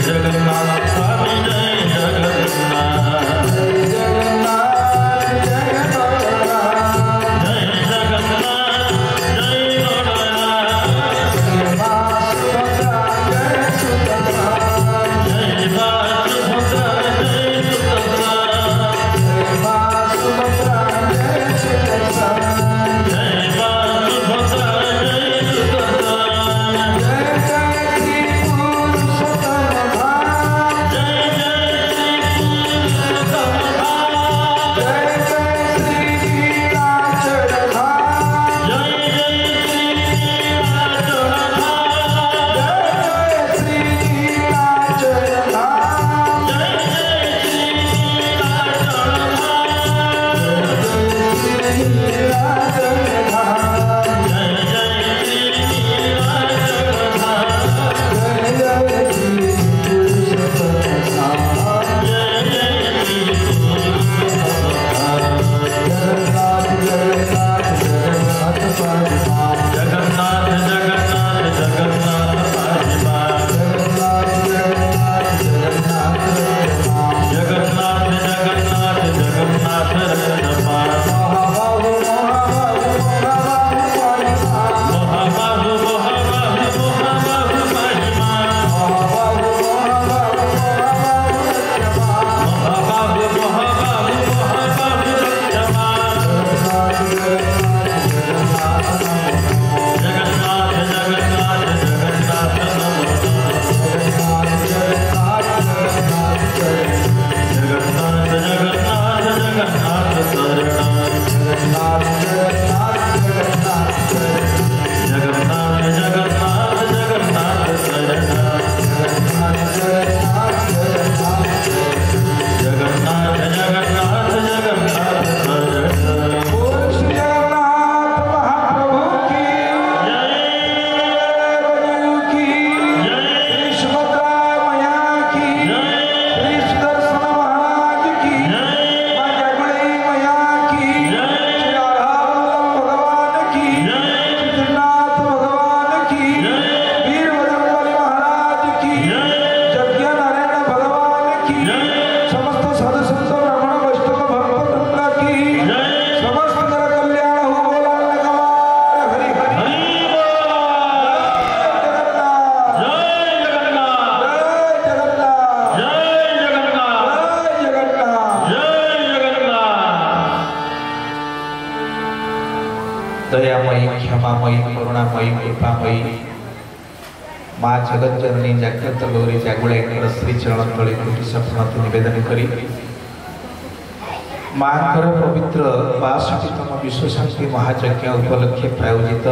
जगन्नाथ स्वामी जय दयामयी क्षमामयी करुणामयी कृपामयी माँ जगत जननी जाग्रत गौरी जागुड़ा श्रीचरण तले कोटि सपनति निवेदन करी माँ पवित्र 62तम विश्व शांति महायज्ञ उपलक्षे प्रायोजित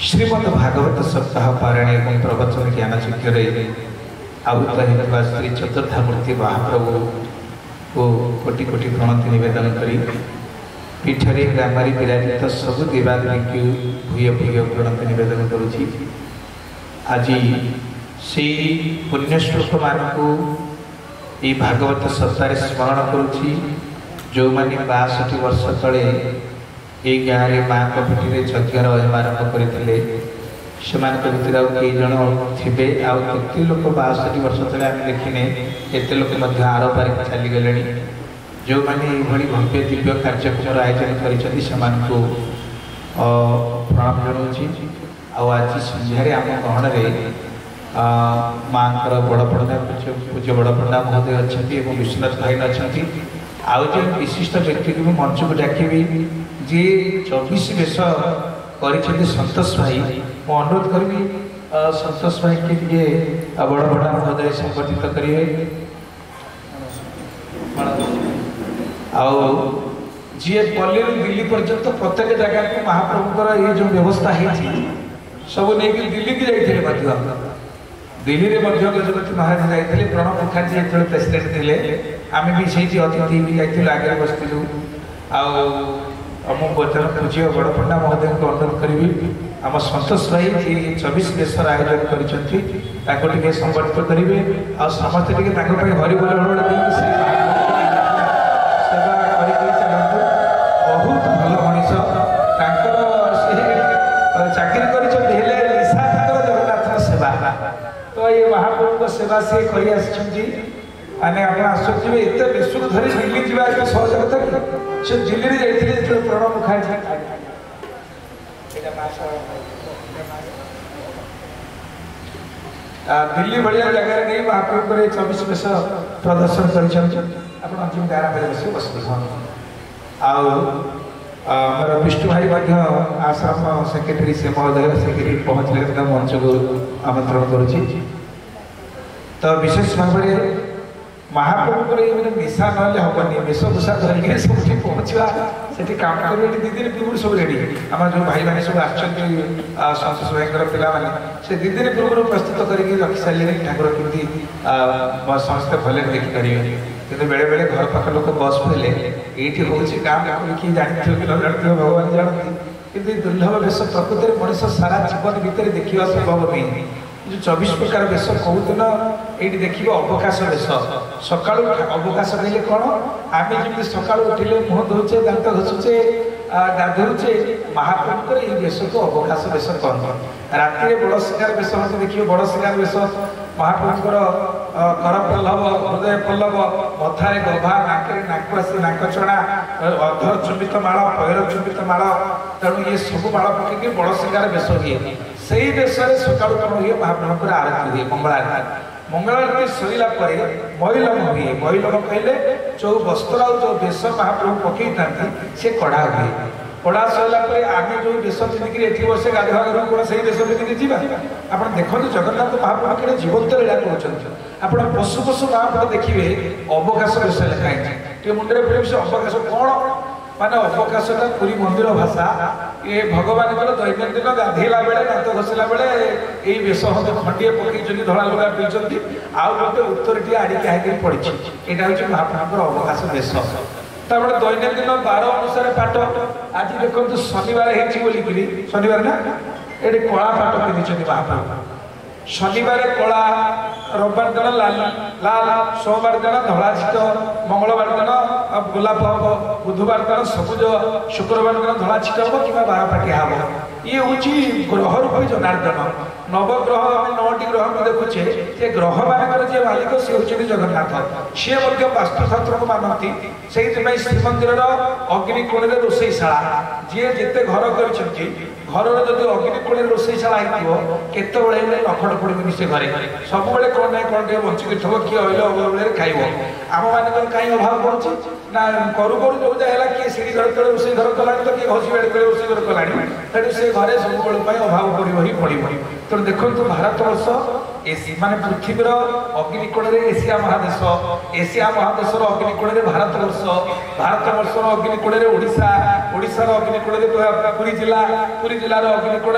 श्रीमद् भागवत सप्ताह पारायण एवं प्रवचन ज्ञान यज्ञ आवृत होता श्री चतुर्थामूर्ति महाप्रभु को कोटि कोटि प्रणति निवेदन करी पीठरे ग्रामरी विराजित सबु देवादेवी भूय भूय प्रणति निवेदन करुछि। आज से पुण्यश्लोक मानक ये भागवत सप्ताह स्मरण करुछि जो माने 62 वर्ष तले ये गाँव में माँ पीठी यज्ञर आरंभ करते से भितर आउ कई जन थे आते लोक 62 वर्ष तले आम देखने एत लोक आर पारिक चलीगले जो मैंने ये भव्य दिव्य कार्यक्रम आयोजन कर प्रणाम जनाऊँ। आज संध्यारे आम गहन माँ बड़ पंडा पूज्य बड़ पंडा महोदय अच्छा विश्वनाथ भाई अच्छा आउ जो विशिष्ट व्यक्ति को मंच को डाकबी जी 24 वेश कर संतोष भाई मु अनुरोध करी संतोष भाई के बड़ पंडा महोदय संबोधित करेंगे जी पल्ली दिल्ली पर्यंत प्रत्येक जगह को महाप्रभुकर ये जो व्यवस्था है सब नहीं दिल्ली की जाइए दिल्ली में गजपति महाराज जाते प्रणब मुखर्जी जो प्रेसिडेंट थे आम भी से अतिथि भी जाइलु आगे बसलु आर्तन पूज्य बड़ पंडा महोदय को अनुरोध करी आम संतोष भाई जी 24 देशर आयोजन कर संबर्धित करेंगे आ समस्त हरिबोल सेवा चलतु बहुत भल मनीष चाकरी कर जगन्नाथ सेवा तो ये महाप्रभु सेवा सी कर माने आप आश्चर्य एत विश्व धरी दिल्ली जावा सहज कथा कि से दिल्ली जाइए प्रणब मुखर्जी दिल्ली भाया जगह नहीं महाप्रभु 24 वर्ष प्रदर्शन कर बस आमर विष्णु भाई आश्रम सेक्रेटरी से महोदय सेक्रेटरी पहुँचले मंच को आमंत्रण करुच्ची। तो विशेष भाव में महाप्रभु निशा ना हेनी वेशभूषा धरिक सब पहुँचा से कम कर 2 दिन पूर्व सब रेडी आम जो भाई मैंने सब आतोष भाई पे से 2 दिन पूर्व प्रस्तुत करके रखी सारे ठाकुर केमती समस्ते भले देखिपारे कि बेले बेले घर पाख लोक बस फेले ये हूँ काम किए जानते कि न जानते भगवान जानते कि दुर्लभ वेश प्रकृति मनीष सारा जीवन भितर देखा संभव नहीं जो 24 प्रकार वेश कहून ये देखिए अवकाश वेश सका अवकाश कहले कौन आम जमी सका उठिले मुह धोचे दांत घसुचे गाधोचे महाप्रभुकर ये वेश को अवकाश वेश कहते राति बड़ शिकार वेश हम देखिए बड़ शिकार वेश महाप्रभुकर कर पल्लव हृदय पल्लव मथारे गभा नाकरे नाकवासी नाकचଣା अधर चुंबित माल पैर चुंबित माल तेणु ये सब माल पकड़ बड़ शिकार वेश हुए से वेश सका कौन हुए महाप्रभुकर आरती हुए मंगलारती सरला मैलम हुए मैलम कहले जो वस्त्र जो वेश महाप्रभु पकई था सी कड़ा हुए कड़ा सरला आम जो वेश पिंधिकी ये बसे गाधुआ घर कौन से वेश पिंधिकी जावा आप देखो जगन्नाथ महाप्रभु कि जीवंत लीला कहते आप पशु पशु महाप्रभु देखिए अवकाश वेश लिखाई मुंडे फिर से अवकाश कौन माने अवकाशटा पूरी मंदिर भाषा ये भगवान दैनंदिन गाधेला बेले दांत घसला बेले ये वेश हम खंडे पकई धड़ा लुगा पीछे आउ गोटे उत्तर टी आड़िकी आगे पड़ी यहाँ हूँ महाप्रभुर अवकाश वेश तब दैनंदिन 12 अनुसार पाठ आज देखो शनिवार होली शनिवार ना ये कला पाठ पिंधि महाप्रभु शनिवार कला रविवार दिन लाल सोमवार दिन धला छिट मंगलवार दिन गोलाप हम बुधवार दिन सबुज शुक्रवार दिन धला छिट हम कि बारपाटिया हम ये हूँ ग्रह रूप जनार्दन नवग्रह आम 9टी ग्रह को देखुचे जे ग्रह मानकर जी मालिक सी हूँ जगन्नाथ सी वास्तुशास्त्र को मानती से श्रीमंदिर अग्निकोण रोषेशाला जी जिते घर कर घर जब अग्निकोण रोषेशाला हो केतबे लखड़ पड़े से घरे सब कौन ना कौन टे बंचिक थब किए अइल अभाव बेले खाइब आम मान कहीं अभाव पड़ुछि ना करू करू जो जाएगा किए सीढ़ी घर तले रोषे घर कलानी तो किए घसी बेड़े बेले रोषे घर कलानी तेणु से घरे सब अभाव पड़ तेणु देखो भारत वर्ष माने पृथ्वीर अग्निकोण एशिया महादेश अग्निकोण भारत वर्षर अग्निकोण ओडिशार अग्निकोण पुरी जिलार अग्निकोण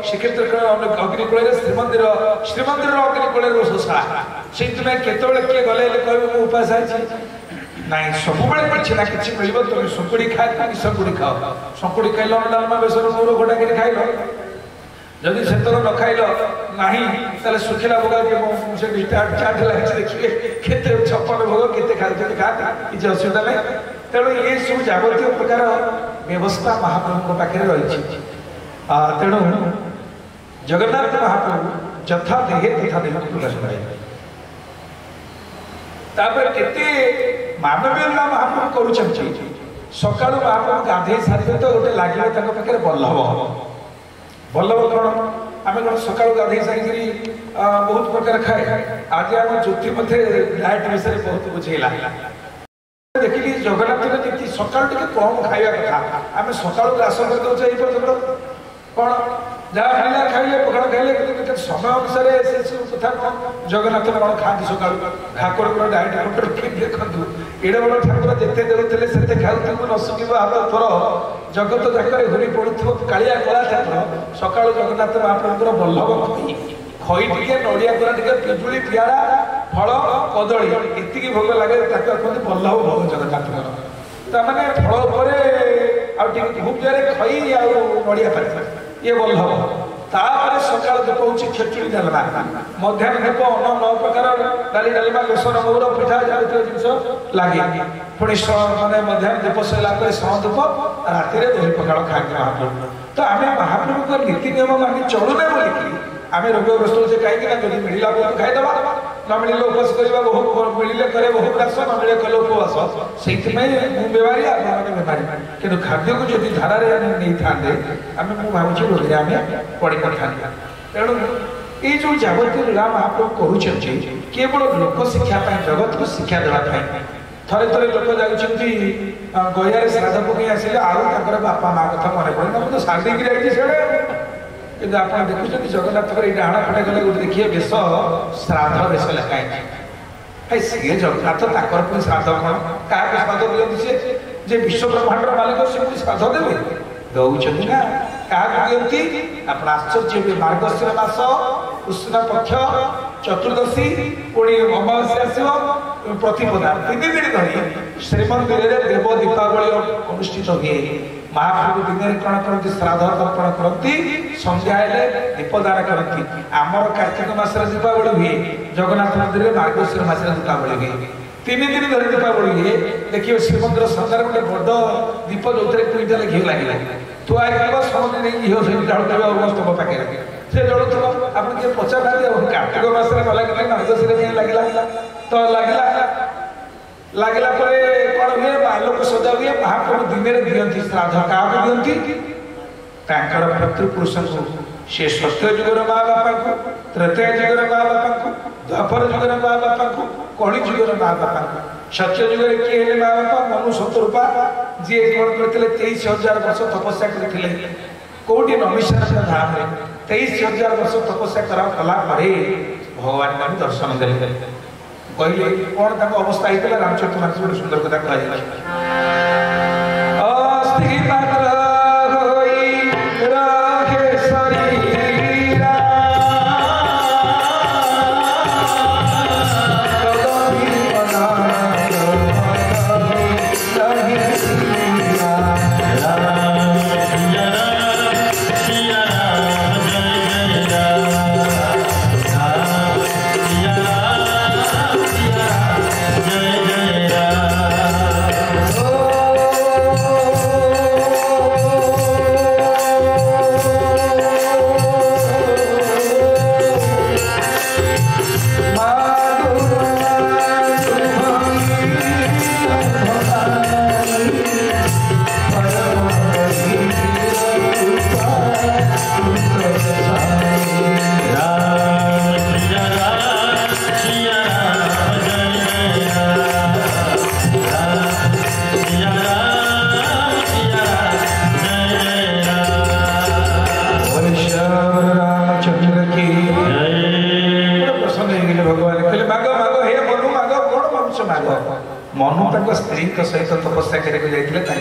श्रीक्षेत्र अग्निकोण श्रीमंदिर अग्निकोण रोषशाला से किए गले कह उपास नाई सब किसी ना कि मिल तुम संकुड़ी खाए संकुड़ी खाओ संकुड़ी खाइल डालमा बेसर मोर गोटा कि खाइल जदि से न खाइल ना सुखिला भोग से चाट लगे देखिए केते 56 भोग केते खाते खा किसी असुविधा नहीं तेणु ये सब जबतीय प्रकार व्यवस्था महाप्रभु पाखे रही तेणु जगन्नाथ महाप्रभु जथा देहे तथा देह प्रकाश कराए केते मानवीय महाप्रभु कर सका महाप्रभु गाधे सारे तो गोटे लगे पाखे बल्लभ बल्लभ कौन आम कौन सका गाधे सारी बहुत प्रकार खाए आज आम ज्योति मध्य डाएट विषय बहुत बुझेगा देखिए जगन्नाथ जी सका कम खावा कथा आम सका ग्रास कर दौर कौन जहाँ खाइले खाइले पखाड़ खाइले समय अनुसार से सब कथा कौन जगन्नाथ कौन खाती सका ठाकुर डाएट कंट्रोल देखु एड़े बड़ ठाकुर जिते देते से खाऊ न शुभ थर जगत जाकर घूरी पड़ू कालिया कला ठाकुर सका जगन्नाथ महाप्रभुर बल्लभ खई टे नड़िया कोरा टे पिजुली पियारा फल कदली एति भोग लगे बल्लभ भोग जगन्नाथ मैंने फल खूब जगह खई आड़िया पारे ये बल्लभ तापर सकाल धूप हूँ खेचुड़ी डालमा मध्याह्न धूप अन्न 9 प्रकार डाली डालमा बेसन मौर पिठा जातीय जिनस लगे पुणी माने मध्याह्न धूप सरला धूप राति दही पखाड़ खाते महाप्रभु तो आम महाप्रभु को नीति नियम मानी चलुने बोलिकी आम रोगग्रस्त होचे कहीं जब मिलला बहुत खाईदे न मिले उपास करवा बहुत मिले करे बहुत ग्रास न मिले कले उपवास से बेमारी आपने बेमारी कि खाद्य को जब धारारे नहीं था आम भावुँ रोगे आम पड़ था तेणु ये जो जबतीय लीला महाप्रभु केवल लोक शिक्षा जगत को शिक्षा देवाई थे थे लोक जाऊँगी गयार श्राद्ध पकई आसिले आर बापा माँ कथा मन पड़े मुझे सारिक जाइए कि आप देखुं जगन्नाथ डाण खटे गले गोटे देखिए बेश श्राद्ध बेश लिखाई सी जगन्नाथ ताकर पुणी श्राद्ध कौन क्या श्राद्ध दिखती सी जे विश्व ब्रह्मांड मालिक सी पुणी श्राद्ध देवे दौरान ना क्या दिखती आप आश्चर्य मार्गशीर मास कृष्ण पक्ष चतुर्दशी पुणी अमावास्या आसो प्रतिपदा 3 दिन धरी श्रीमंदिर देव दीपावली अनुष्ठित हुए महाप्रभु दिन कौन करती श्राद्ध तर्पण करती संध्या दीपदान करती आमर कार्तिक मासर दीपावली हुए जगन्नाथ मंदिर में मार्गशीर मासर दीपावली हुए 3 दिन धरी दीपावली हुए देखिए श्रीमंदिर सन्धार गोटे बड़ दीप जो क्विंटाल घी लगे थुआ समझ नहीं झील से ढालुवे अगस्तभ पाखे से जलुव आप पचार कार्तिक मासरे न लगे मार्गशीर लगे तो लगला कौन हुए आलोक सजा हुए महाप्रभु दिन दिखती श्राद्ध क्या दिखती पितृपुरुष को से सत्य जुगर माँ बापा को त्रेतय जुगर माँ बापा को द्वापर जुगर माँ बापा को कली जुगर माँ बापा को सत्य जुगर किए माँ बापा मनु शत्रुपा जी कौन करते 23,000 वर्ष तपस्या करते कौटी नमिषार धाम 23,000 वर्ष तपस्या कला भगवान मान दर्शन देते कहले कौन अवस्था होता रामचरितमानस गोटे सुंदर कथा मनु ताको स्त्री सहित तपस्या करके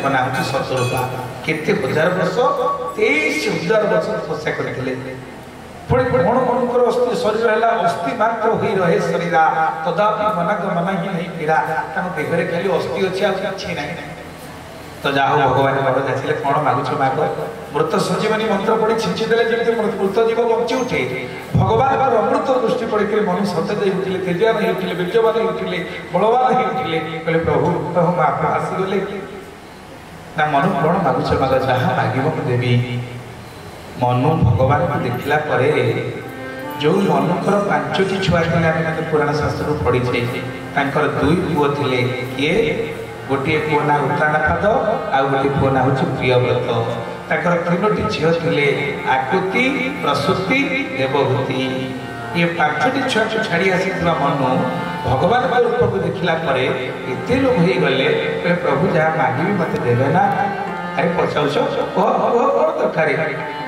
नाम हूँ शतरूपा केते हजार वर्ष 23,000 वर्ष तपस्या करते पुणी कौन मनुकर अस्थि शरीर है अस्थि मात्र हो रहे शरीर तदापि मन मन ही नहीं पीड़ा देहरे खाली अस्थि अच्छी अच्छी ना तो जा भगवान बड़ जाते कौन मागुच माग मृत संजीवनी मंत्र पढ़ी छिंचिदेले जमी मृत जीव बंची उठे भगवान अमृत दृष्टि पड़े मनु सतेज उठिले तेजवान हो उठिले बीर्यवान हो उठिले बलवान हो उठिले कहले प्रभु प्रभु आप आसीगले ना मनु कौन मागुच माग जहाँ माग देवी मनु भगवान को देखला जो मनुकर 5टी छुआ थे पुराण शास्त्र पढ़ी दुई पुओ थे किए गोटे पुओ ना उत्तानपाद आउ गोटे पुओ ना हूँ प्रियव्रत ताकर 3टी झील थे आकृति प्रसूति देवभूति ये 5टी छुआ को छाड़ी आसी मनु भगवान का रूप को देखला एत लोभ हो गले प्रभु जहाँ मागिबी मत देवे ना अरे पचाउछ कौन दरकार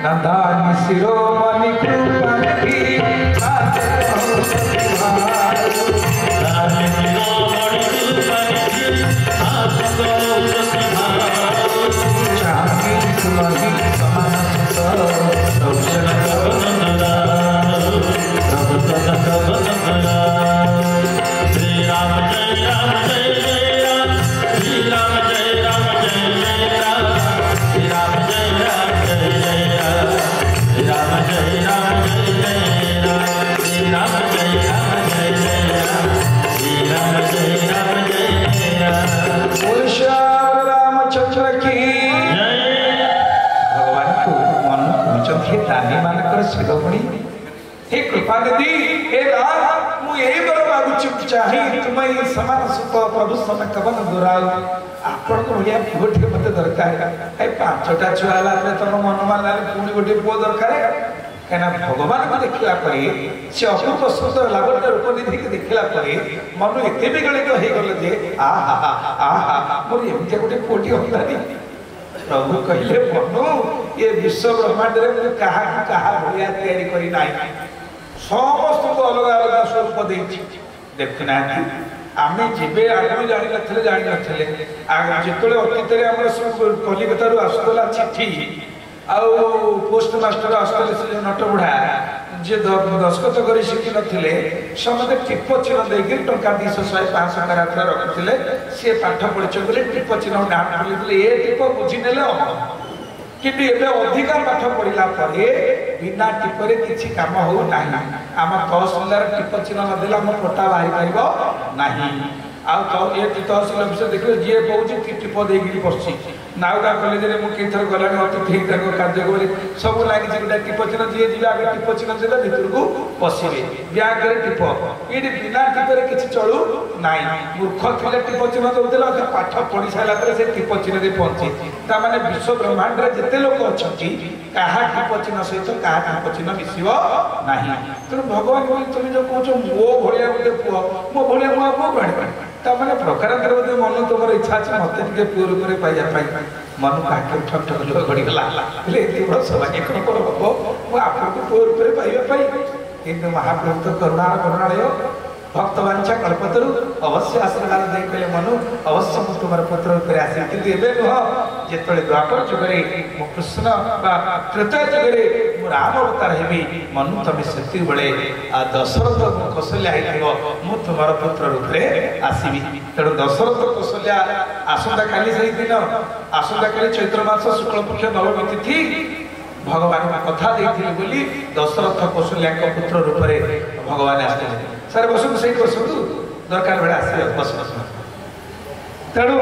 नंदानी शिरोमणि शिरोमणि हे कृपा निधि हे राम मु यही बर मागुची चाहे तुम्हें समान सुख प्रभु सम कवन दुराउ आपण को भैया गोटे मत दरकार ए 5टा छुआ ला तुम मन मानला पुणी गोटे पुओ दरकार कहना भगवान को देखला से अपूर्व सुंदर लावण्य रूप निधि के देखला मनु एते विगलित हो गले जे आहा मोर एमते गोटे पुओटी होलानी प्रभु कहले मनु ये विश्व ब्रह्मांड रे कहा भलिया तैयारी करी नाही समस्त को अलग अलग स्वरूप देछि देखना आमे जेबे आगु जानि नथले जेतले अतीत रे हमर कलिकता रु आसतला चिट्ठी आउ पोस्ट मास्टर आसतले से नट बुढ़ा जे दस्खत करी शिखी नथिले समते टिप चिन्ह देके टंका 200 100 500 कराथला रखथिले से पाठ पढिछ बोले टिप चिन्ह डाट बोले ए टिप बुझी नेले किंतु एबे अधिका पाठ पढ़िला परे बिना टिपरे किछि काम हो नाही आम तहसीलदार टिप चिन्ह नदेला हम पट्टा बाहरी पाइबो नाही आउ तो ए तहसील ऑफिसर देखले जे पहुची टिप देगी पछी नाउका कॉलेज रे मु केथर गलानी अति ठीक तक कार्य करे सब लागि जे टिप चिन्ह जे जिला आगे टिप चिन्ह देला भितर को पसिबे ब्याग रे टिप एडी बिना टिपरे किछि चलू नाही मूर्ख थिले टिप चिन्ह दउतेला पाठ पढ़ी साला पर से टिप चिन्ह रे पहुंची ता माने विश्व ब्रह्मांड रे जते लोक अछंती काहा टिप चिन्ह सहित काहा टिप चिन्ह मिसिबो नाही त भगवान बोली तुम जो कहछो मो भलिया गोटे पुओ मो भलिया मो पुओ बाणी ता माने प्रकारांतर बोधे मन तोमर इच्छा अछि मते टिके पूर करे पाइया पाइ मन काके ठक ठक जो गडी गला ले एते बड़ सौभाग्य कोन हो मो आपको पूर करे पाइया पाइ किंतु महाप्रभु तो करुणालय भक्तवांछा कल्पतरु अवश्य आशीर्वाद दे कहले मनु अवश्य मु तुमर पुत्र ऊपर आसी किंतु एबे नुह जेतले द्वापर जुगरे मु कृष्ण बा त्रेता जुगरे मु राम अवतार हेबी मनु तमे सेति बेले आ दशरथ कौशल्या आइथिबो मु तुमर पुत्र रूपे आसीबी तेणु दशरथ कौशल्या आसंता काली सही दिन आसंता काली चैत्र मास शुक्ल पक्ष नवमी तिथि भगवान कथा देथिले बोली दशरथ कौशल्या पुत्र रूपे भगवान आस्ते सर बसु सही बसु दरकार बेला आसे बस तेणु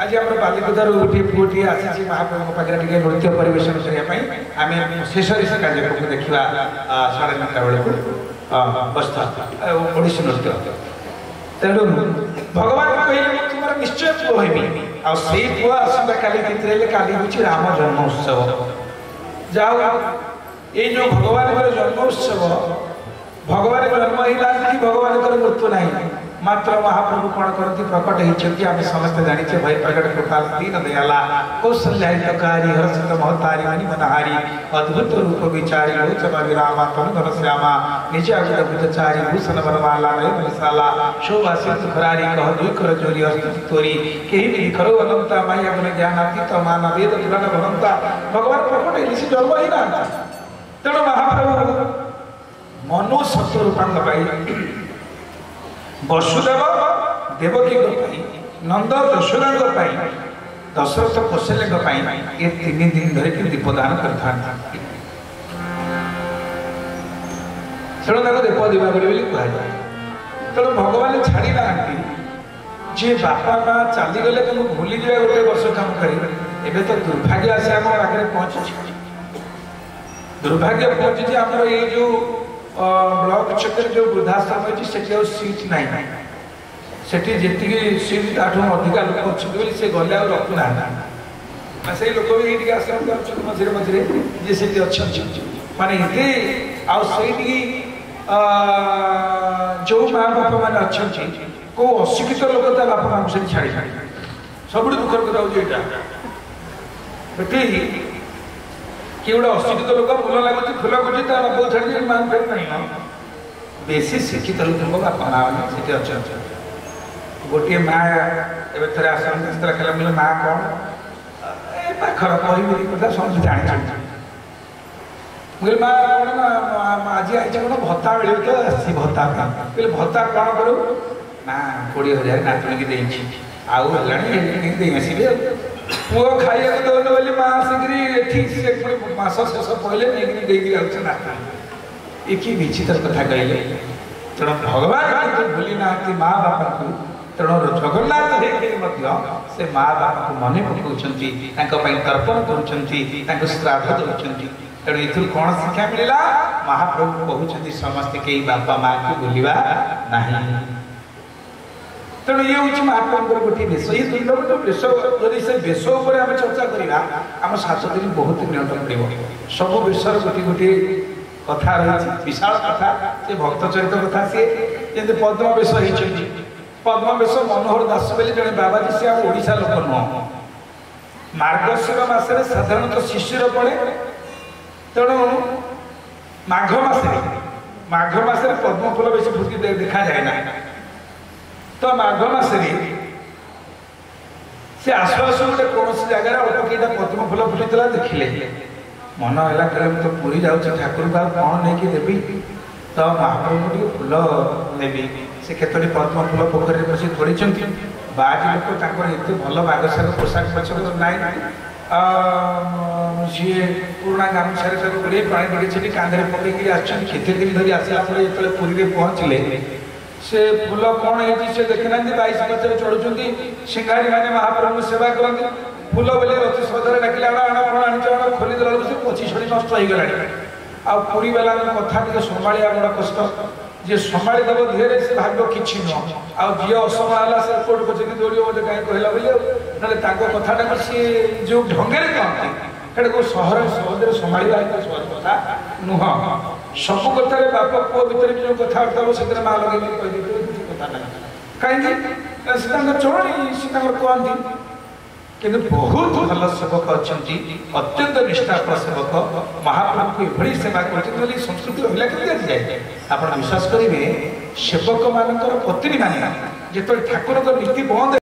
आज आम बालिकदार गोटे पुओटी आसी महाप्रभु पाखे टे नृत्य परिवेशन करने आम शेष कार्यक्रम देखा 9:30 बेलू बस्ता ओडिसी नृत्य तेणु भगवान कहले तुम निश्चय पुओ हेबी आ से पुओ आसंता काली भितर काली हूँ राम जन्म उत्सव जाओ ये जो भगवान जन्म उत्सव भगवान जन्म ही कि भगवान मृत्यु ना मात्र महाप्रभु कौन करती प्रकट होती आम समस्ते जाचे भय प्रकट कृपाल दीन दयाला कौशल्याकारी हर्षित महतारी मणि मनहारी अद्भुत रूप विचारी लोचन विरामा तनु धन श्यामा निज अग्र बुधचारी भूषण बनवाला नय मनिशाला शोभा सिंधु खरारी कह दुई कर जोरी अस्तुति तोरी केहि नहीं करो अनंता माया गुण ज्ञानातीत मान वेद पुराण भवंता भगवान प्रकट होती से जन्म ही ना तेणु महाप्रभु मनु सत्य रूपांग पाई वसुदेव देवकी नंद यशोदा दशरथ कौशल्या ये 3 दिन धरिक दीपदान करता तेणु दीप दीपावली कहुए तेणु भगवान छाड़ी ना जी बापा माँ चलीगले तुम भूली जाए गोटे वर्ष काम कर तो दुर्भाग्य आसे आम आगे पहुँची दुर्भाग्य पहुँची आमर ये जो ब्लॉक छक जो वृद्धाश्रम अच्छी से सीट ना से जी सीट ताठू अधिका लोक अच्छे से गले आ रखुना से लोक भी ये आश्रम कर मझे मझे जी से अच्छा माने ये आईटी जो माँ बापा मैंने अच्छा कौ अशिक्षित लोक ता बापा माँ से छाड़ी सब दुखर कथा ये कि गोटे अशिक्षित लोक फूल लगुच फूल गुची ता बापा छाड़ी माँ फेर नहीं बेसी शिक्षित लोक बापा माँ मैंने अच्छा गोटे माँ एवं थे आश्रम खेला मिले माँ कौन पाखर कह कथा समझ जानी मुझे माँ कौन ना आज आई कौन भत्ता मिले तो आसी भत्ता कहले भत्ता कौन करूँ ना 20,000 नातुणी की देसी आउ है आसबे पुओ खाइए दौन बोली माँ आसिक मास शेष पड़े नहीं नातुणी ये कि विचित्र कथा कहले तेणु भगवान भूली ना माँ बापा को तेणु जगन्नाथ से माँ बापा को मन पकाउं तर्पण कर श्राद्ध दौरान तेणु ये कौन शिक्षा मिलला महाप्रभु कहते समस्ते कई बापा माँ को भूलवा ना तेणु ये हूँ महाप्रभु गोटे बेश ये 2 नंबर बेश जदि से बेश आम चर्चा करवा आम 7 दिन बहुत नियंत्रण पड़ो सब बेशर गोटे गोटे कथा रही विशाल कथा से भक्त चरित कथा सी जमी पद्म बेश होती पद्म बेश मनोहर दास बोली जड़े बाबाजी से आम ओडिशा लोक नुह मार्गशीर मसरे साधारणतः शिशिर पड़े तेणु माघ मसरे पद्म फूल बेस फुटी देखा जाए ना तो माघ मसरे से आसु आसु गोटे कौन जगार अल्प कईटा पद्म फूल फुटी देखिले मन है कहले तो पूरी जाऊँ ठाकुर को कौन नहीं देवी तो महाप्रभु टे फूल देवी से केतोटी पद्म फूल पोखरी बस तोड़ी बाजी लोक एत भल बागसार पोशाक पछक ना सी पुराणा गामुछार गोड़े पानी टे कांधे पकईकि आते दिन धरी आसला जो पुरी पहुँचले से फूल कौन है से देखना 22 बजे चढ़ुं सिंगारी मैंने महाप्रभु सेवा करते फूल बोले अति श्रद्धा डाकिले आण खोली देला से पची छड़ी नष्ट हो गला आ पुरी वाला कथा टे संभालिया बड़ा कष्ट जे संभाली देव धीरे से भाग्य कि नुह आी असमय से रिपोर्ट कर दौड़ मत कहीं कहला बोले ना कथाटा सी जो ढंगे कहते कौ सहर सहजरे संभाड़ा सहज कथा नुह सब कथार बाप पुओ भितर जो कथबार्ता हो से माँ लगे किसी कथा ना कहीं चलनी से कहती कि बहुत भल सेवक अच्छा अत्यंत निष्ठापर सेवक महाप्रभु को यही सेवा कर संस्कृति रहा कि जाए आप विश्वास करेंगे सेवक मान पत्नी मान जो ठाकुर नीति बंद